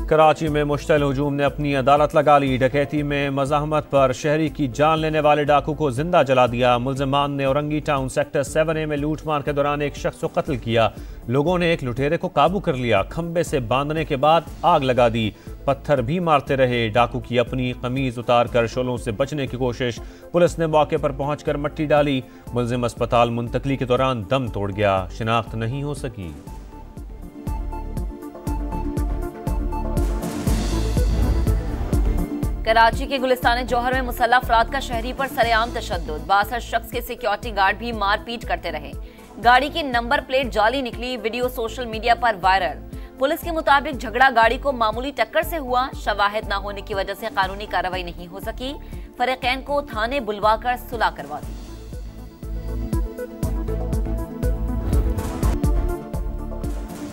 कराची में मुश्तल हुजूम ने अपनी अदालत लगा ली। डकैती में मज़ाहमत पर शहरी की जान लेने वाले डाकू को जिंदा जला दिया। मुल्ज़िमान ने औरंगी टाउन सेक्टर 7A में लूटमार के दौरान एक शख्स को कत्ल किया। लोगों ने एक लुटेरे को काबू कर लिया। खंबे से बांधने के बाद आग लगा दी। पत्थर भी मारते रहे। डाकू की अपनी कमीज उतार कर शोलों से बचने की कोशिश। पुलिस ने मौके पर पहुंचकर मट्टी डाली। मुल्जिम अस्पताल मुंतकली के दौरान दम तोड़ गया। शिनाख्त नहीं हो सकी। कराची के गुलिस्तान जौहर में मुसल्लह अफराद का शहरी पर सरेआम तशद्दुद। 62 शख्स के सिक्योरिटी गार्ड भी मारपीट करते रहे। गाड़ी की नंबर प्लेट जाली निकली। वीडियो सोशल मीडिया पर वायरल। पुलिस के मुताबिक झगड़ा गाड़ी को मामूली टक्कर से हुआ। शवाहिद न होने की वजह से कानूनी कार्रवाई नहीं हो सकी। फरीकैन को थाने बुलवाकर सुलह करवा दी।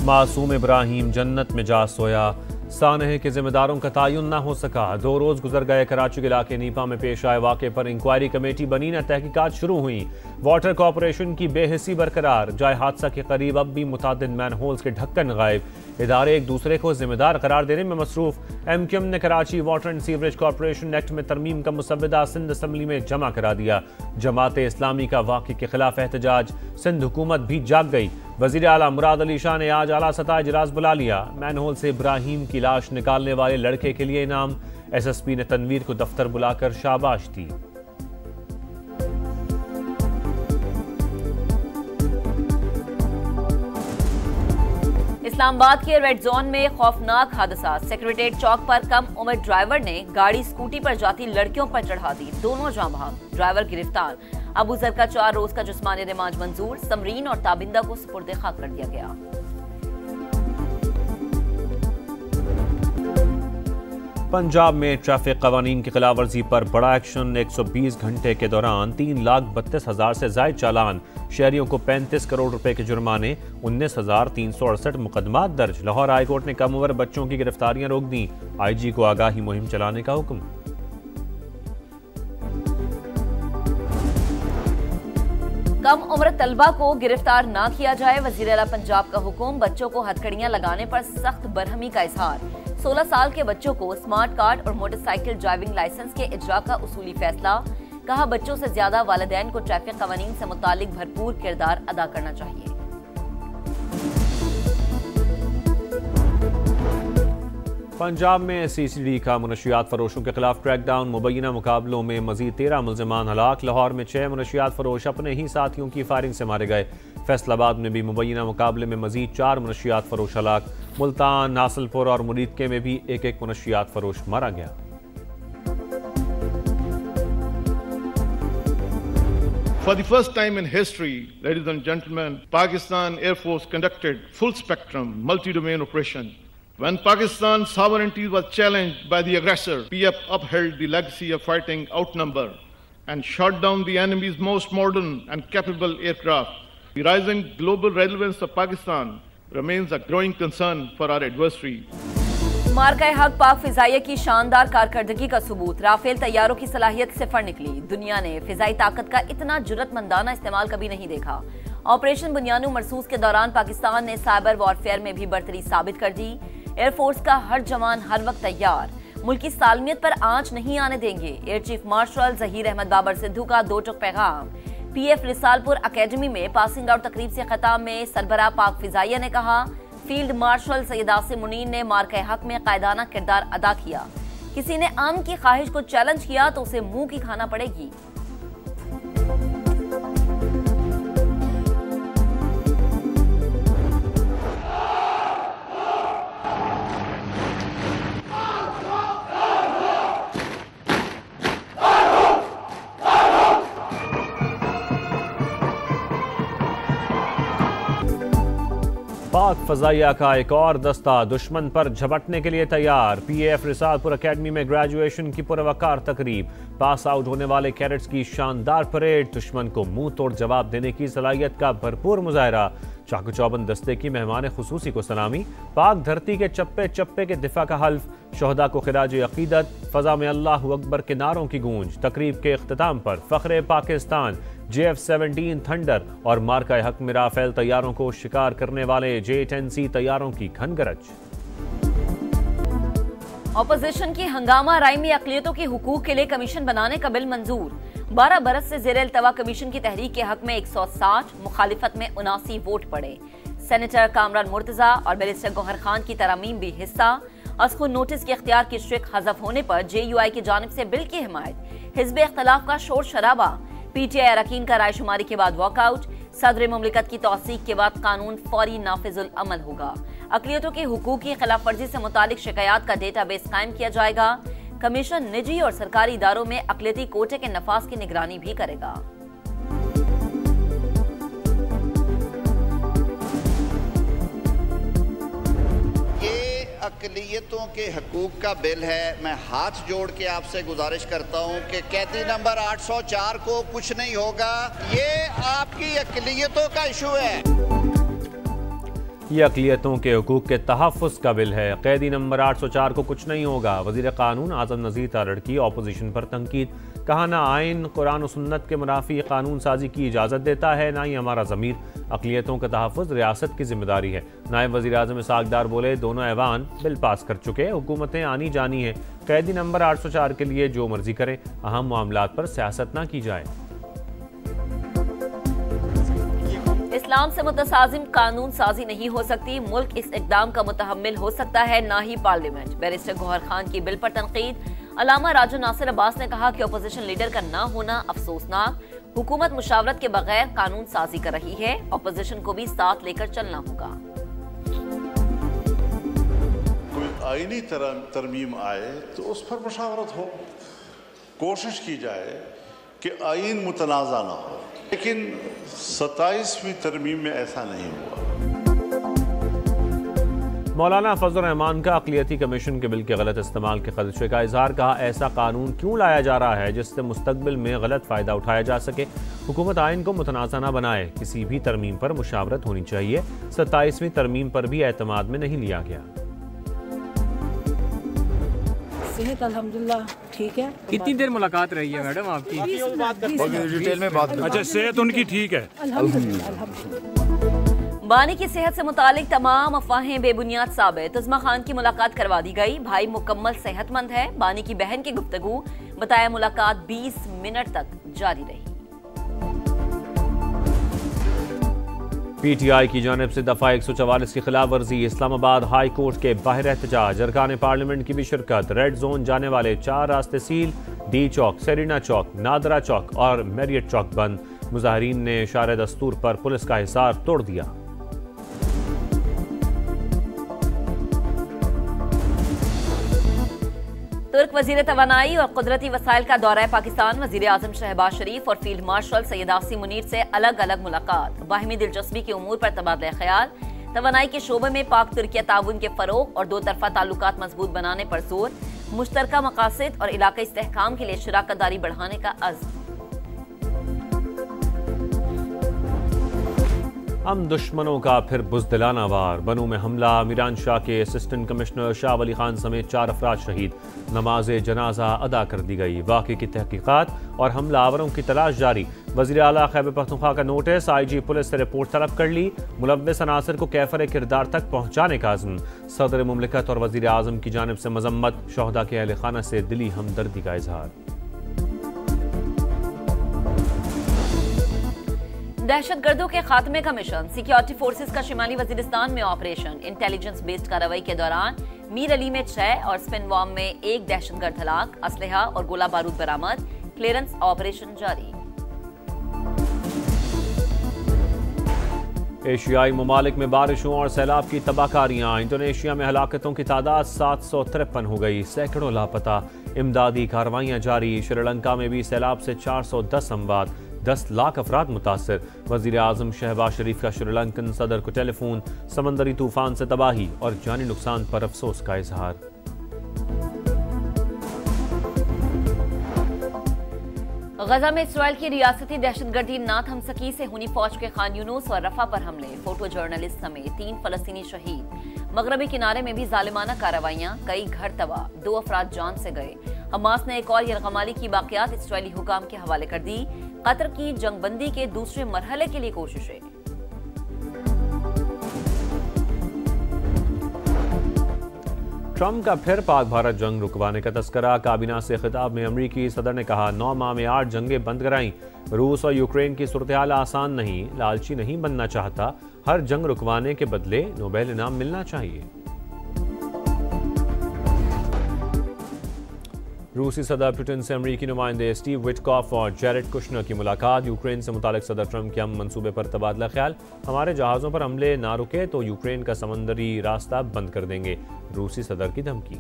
मासूम इब्राहिम जन्नत में जा सोया। सानहे के जिम्मेदारों का तयन न हो सका। 2 रोज गुजर गए। कराची के इलाके नीपा में पेश आए वाक़े पर इंक्वायरी कमेटी बनी न तहकीकात शुरू हुई। वाटर कॉरपोरेशन की बेहिसी बरकरार। जाए हादसा के करीब अब भी मुतादिद मैनहोल्स के ढक्कन गायब। इदारे एक दूसरे को जिम्मेदार करार देने में मसरूफ। MQM ने Karachi water and sewerage corporation act में तरमीम का मुसव्वदा सिंध असम्बली में जमा करा दिया। जमात इस्लामी का वाक़े के खिलाफ एहतजाज। सिंध हुकूमत भी जाग गई। वज़ीर आला मुराद अली शाह ने आज आला सतह इजलास बुला लिया। मैनहोल से इब्राहिम की लाश निकालने वाले लड़के के लिए इनाम। SSP ने तनवीर को दफ्तर बुलाकर शाबाश दी। इस्लामाबाद के रेड जोन में खौफनाक हादसा। सेक्रेटेरिएट चौक पर कम उम्र ड्राइवर ने गाड़ी स्कूटी पर जाती लड़कियों पर चढ़ा दी। दोनों जाँ बहक। ड्राइवर गिरफ्तार। अबू जर का 4 रोज का जिस्मानी रिमांड मंजूर। समरीन और ताबिंदा को सुपुर्द खाक कर दिया गया। पंजाब में ट्रैफिक कवानीन की खिलाफ वर्जी पर बड़ा एक्शन। 120 घंटे के दौरान 3,32,000 से ज्यादा चालान। शहरियों को 35 करोड़ रुपए के जुर्माने। 19,368 मुकदमात दर्ज। लाहौर हाईकोर्ट ने कम उम्र बच्चों की गिरफ्तारियां रोक दी। IG को आगाही मुहिम चलाने का हुक्म। कम उम्र तलबा को गिरफ्तार ना किया जाए। वज़ीर आला पंजाब का हुक्म। बच्चों को हथकड़ियां लगाने पर सख्त बरहमी का इजहार। 16 साल के बच्चों को स्मार्ट कार्ड और मोटरसाइकिल ड्राइविंग लाइसेंस के इजरा का उसूली फैसला। कहा बच्चों से ज्यादा वालिदैन को ट्रैफिक कवानीन से मुतालिक भरपूर किरदार अदा करना चाहिए। पंजाब में CCD का मुनशियात फरोशों के खिलाफ क्रैकडाउन। मुबैना मुकाबलों में मजीद 13 मुल्जिमान हलाक। लाहौर में 6 मुनशियात फरोश अपने ही साथियों की फायरिंग से मारे गए। फैसलाबाद में भी मुबैना मुकाबले में मजीद 4 मुनशियात फरोश हलाक। मुल्तान, नासलपुर और मुरीदके में भी एक मुनशियात फरोश मारा गया। For the first time in history, ladies and gentlemen, Pakistan Air Force conducted full spectrum multi-domain operation. When Pakistan's sovereignty was challenged by the aggressor, PF upheld the legacy of fighting outnumbered and shot down the enemy's most modern and capable aircraft. The rising global relevance of Pakistan remains a growing concern for our adversary. मार्का हक पाक फिजाइया की शानदार कारकर्दगी का सबूत। Rafale तैयारों की सलाहियत सिफर निकली। दुनिया ने फिजाई ताकत का इतना जुर्रतमंदाना इस्तेमाल कभी नहीं देखा। ऑपरेशन बुनियानू मरसूस के दौरान पाकिस्तान ने साइबर वॉरफेयर में भी बरतरी साबित कर दी। एयरफोर्स का हर जवान हर वक्त तैयार। मुल्क की सालमियत पर आंच नहीं आने देंगे। Air chief marshal Zaheer Ahmed Babar Sidhu का 2 टुक पैगाम। PF रिसालपुर अकेडमी में पासिंग आउट तकरीब से खिताब में सरबराह पाक फिजाइया ने कहा फील्ड मार्शल सैयद आसिम मुनीर ने मार्का हक में कायदाना किरदार अदा किया। किसी ने आम की ख्वाहिश को चैलेंज किया तो उसे मुंह की खाना पड़ेगी। पाक फजाइया का एक और दस्ता दुश्मन पर झपटने के लिए तैयार। PF रिसालपुर अकेडमी में ग्रेजुएशन की पुरवकार तकरीब। पास आउट होने वाले कैडेट्स की शानदार परेड। दुश्मन को मुंह तोड़ जवाब देने की सलाहियत का भरपूर मुजाहरा। चाकू चौबंद दस्ते की मेहमान खुसूसी को सलामी। पाक धरती के चप्पे चप्पे के दिफा का हल्फ। शोहदा को खिराज अकीदत। फजा में अल्लाहु अकबर के नारों की गूंज। तकरीब के इख्तिताम पर फख्रे पाकिस्तान, JF-17 थंडर और मार्का हक में राफेल तैयारों को शिकार करने वाले J-10C तैयारों की घनगरज। ऑपोजिशन की हंगामा राय में अक़लियतों के हुकूक के लिए कमीशन बनाने का बिल मंजूर। 12 बरस से ज़ेर अल्तवा कमीशन की तहरीक के हक में 160, मुखालिफत में 79 वोट पड़े। सेनेटर कामरान मुर्तजा और बैरिस्टर गौहर खान की तरमीम भी हिस्सा। अस्खुन नोटिस के इख्तियार की स्ट्रिक हज़फ होने पर JUI की जानिब से बिल की हिमायत। हिज़्ब इख्तिलाफ का शोर शराबा। PTI अरकान का रायशुमारी के बाद वॉकआउट। सदर मुमलिकत की तौसीक के बाद कानून फौरी नाफिजुल अमल होगा। अक़लियतों के हुकूक की खिलाफ वर्जी से मुतालिक शिकायत का डेटाबेस कायम किया जाएगा। कमीशन निजी और सरकारी इदारों में अक़लियती कोटे के नफाज की निगरानी भी करेगा। अक़लियतों के हकूक का बिल है। मैं हाथ जोड़ के आपसे गुजारिश करता हूं कि कैदी नंबर 804 को कुछ नहीं होगा। ये आपकी अक़लियतों का इशू है। ये अक़लियतों के हुकूक के तहफ़्फ़ुज़ का बिल है। कैदी नंबर 804 को कुछ नहीं होगा। वज़ीर क़ानून आज़म नज़ीर तारड़ की ऑपोजिशन पर तनकीद। कहा ना आइन कुरान और सुन्नत के मुनाफी कानून साजी की इजाज़त देता है, ना ही हमारा ज़मीर। अक़लियतों का तहफ़्फ़ुज़ रियासत की जिम्मेदारी है। नायब वज़ीर आज़म इसहाक़ डार बोले, दोनों ऐवान बिल पास कर चुके, हुकूमतें आनी जानी हैं। कैदी नंबर 804 के लिए जो मर्जी करें, अहम मामलात पर सियासत ना की जाए। इस्लाम से मुतसाजिम कानून साजी नहीं हो सकती। मुल्क इस इक़दाम का मुतहम्मिल हो सकता है, ना ही पार्लियामेंट। बैरिस्टर गौहर खान की बिल पर तनकीद। अल्लामा राजू नासिर अब्बास ने कहा कि अपोजिशन लीडर का ना होना अफसोसनाक। हुकूमत मुशावरत के बगैर कानून साजी कर रही है। अपोजिशन को भी साथ लेकर चलना होगा। कोई आईनी तरमीम आए तो उस पर मुशावरत हो, कोशिश की जाए कि आइन मुतनाज़ा ना हो, लेकिन 27वीं तरमीम में ऐसा नहीं हुआ। मौलाना फजल रहमान का अक़लियती कमीशन के बिल के गलत इस्तेमाल के खदशे का इजहार। कहा, ऐसा कानून क्यों लाया जा रहा है जिससे मुस्तकबिल में गलत फ़ायदा उठाया जा सके। हुकूमत आइन को मुतनाज़ा न बनाए। किसी भी तरमीम पर मुशावरत होनी चाहिए। 27वीं तरमीम पर भी एतमाद में नहीं लिया गया। सेहत अल्हम्दुलिल्लाह ठीक है। कितनी देर मुलाकात रही है मैडम आपकी? डिटेल में बात। अच्छा, सेहत उनकी ठीक है? अल्हम्दुलिल्लाह। बानी की सेहत से मुतालिक तमाम अफवाहें बेबुनियाद साबित। उज़्मा खान की मुलाकात करवा दी गई। भाई मुकम्मल सेहतमंद है। बानी की बहन की गुफ्तगू। बताया मुलाकात 20 मिनट तक जारी रही। PTI की जानिब से दफा 144 की खिलाफ वर्जी। इस्लामाबाद हाई कोर्ट के बाहर एहतजाज। अरकान पार्लियामेंट की भी शिरकत। रेड जोन जाने वाले 4 रास्ते सील। D चौक, सेरिना चौक, नादरा चौक और मैरियट चौक बंद। मुजाहरीन ने इशारे दस्तूर पर पुलिस का हिसार तोड़ दिया। तुर्क वजीर तवानाई और कुदरती वसाइल का दौरा पाकिस्तान। वजीर आजम शहबाज शरीफ और फील्ड मार्शल सैयद आसिम मुनीर से अलग अलग मुलाकात। बाहिमी दिलचस्पी के उमूर पर तबादला ख्याल। तवानाई के शोबे में पाक तुर्किया ताउन के फरोग और 2 तरफा ताल्लुकात मजबूत बनाने पर जोर। मुश्तरका मकासद और इलाका इस्तेहकाम के लिए शराकत दारी बढ़ाने का अज़्म। हम दुश्मनों का फिर बुज़दिलाना वार। बनू में हमला। मीरान शाह के असिस्टेंट कमिश्नर शाह वली खान समेत 4 अफराद शहीद। नमाज जनाजा अदा कर दी गई। वाक़े की तहकीकात और हमलावरों की तलाश जारी। वज़ीर आला खैबर पख्तूनख्वा का नोटिस। IG पुलिस से रिपोर्ट तलब कर ली। मुलव्विस अनासर को कैफर किरदार तक पहुँचाने का अज़्म। सदर मुमलिकत और वज़ीर आज़म की जानिब से मजम्मत। शोहदा के अहल खाना से दिली हमदर्दी का इजहार। दहशतगर्दों के खात्मे का मिशन। सिक्योरिटी फोर्सेस का शिमाली वजीरिस्तान में ऑपरेशन। इंटेलिजेंस बेस्ड कार्रवाई के दौरान मीर अली में 6 और स्पिनवाम में 1 दहशतगर्द हलाक। असलहा और गोला बारूद बरामद। क्लियरेंस ऑपरेशन जारी। एशियाई ममालिक में बारिशों और सैलाब की तबाहकारियां। इंडोनेशिया में हलाकतों की तादाद 753 हो गई। सैकड़ों लापता। इमदादी कार्रवाइयां जारी। श्रीलंका में भी सैलाब से 410 अमवात। 10 लाख अफराद मुतासर। वज़ीर आज़म शहबाज शरीफ का श्रीलंकन सदर को टेलीफोन। समंदरी तूफान से तबाही और जानी नुकसान पर अफसोस का इजहार। गजा में इसराइल की रियासती दहशतगर्दी ना थम सकी से हुनी फौज के खान यूनुस और रफा पर हमले। फोटो जर्नलिस्ट समेत 3 फलस्तीनी शहीद। मगरबी किनारे में भी जालिमाना कार्रवाइयां। कई घर तबाह। 2 अफराद जान से गए। हमास ने एक और यरगमाली की बाक़ियात इसराइली हुकाम के हवाले कर दी। कतर की जंगबंदी के दूसरे मरहले के लिए कोशिशें। ट्रंप का फिर पाक भारत जंग रुकवाने का तस्करा। काबीना से खिताब में अमरीकी सदर ने कहा 9 माह में 8 जंगें बंद कराईं। रूस और यूक्रेन की सूरत-ए-हाल आसान नहीं, लालची नहीं बनना चाहता, हर जंग रुकवाने के बदले नोबेल इनाम मिलना चाहिए। रूसी सदर पुतिन से अमरीकी नुमाइंदे स्टीव विटकॉफ और जैरेड कुशनर की मुलाकात। यूक्रेन से मुतालिक सदर ट्रंप के हम मंसूबे पर तबादला ख्याल। हमारे जहाज़ों पर हमले ना रुके तो यूक्रेन का समंदरी रास्ता बंद कर देंगे, रूसी सदर की धमकी।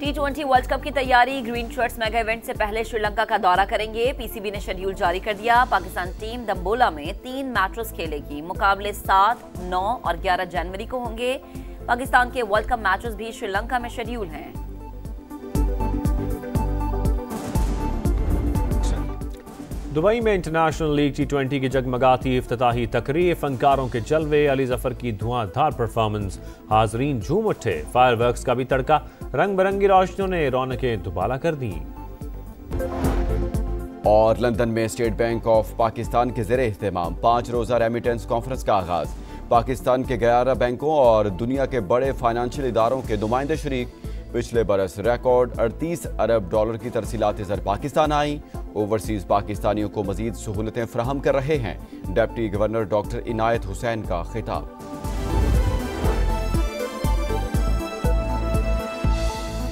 T20 वर्ल्ड कप की तैयारी। ग्रीन शर्ट्स मेगा इवेंट से पहले श्रीलंका का दौरा करेंगे। पीसीबी ने शेड्यूल जारी कर दिया। पाकिस्तान टीम दम्बोला में 3 मैचेस खेलेगी। मुकाबले 7, 9 और 11 जनवरी को होंगे। पाकिस्तान के वर्ल्ड कप मैचेस भी श्रीलंका में शेड्यूल हैं। दुबई में इंटरनेशनल लीग T20 की जगमगाती इफ्तिताही तकरीर, फनकारों के जलवे, अली जफर की धुआंधार परफॉर्मेंस, हाजरीन झूम उठे। फायरवर्क्स का भी तड़का, रंग बिरंगी रोशनियों ने रौनकें दुबाला कर दी। और लंदन में स्टेट बैंक ऑफ पाकिस्तान के ज़ेरे इख्तिमाम 5 रोज़ा रेमिटेंस कॉन्फ्रेंस का आगाज। पाकिस्तान के 11 बैंकों और दुनिया के बड़े फाइनेंशियल इदारों के नुमाइंदे शरीक। पिछले बरस रिकॉर्ड 38 अरब डॉलर की तरसीलात ज़र पाकिस्तान आई। ओवरसीज पाकिस्तानियों को मजीद सहूलतें फराहम कर रहे हैं। डिप्टी गवर्नर डॉक्टर इनायत हुसैन का खिताब।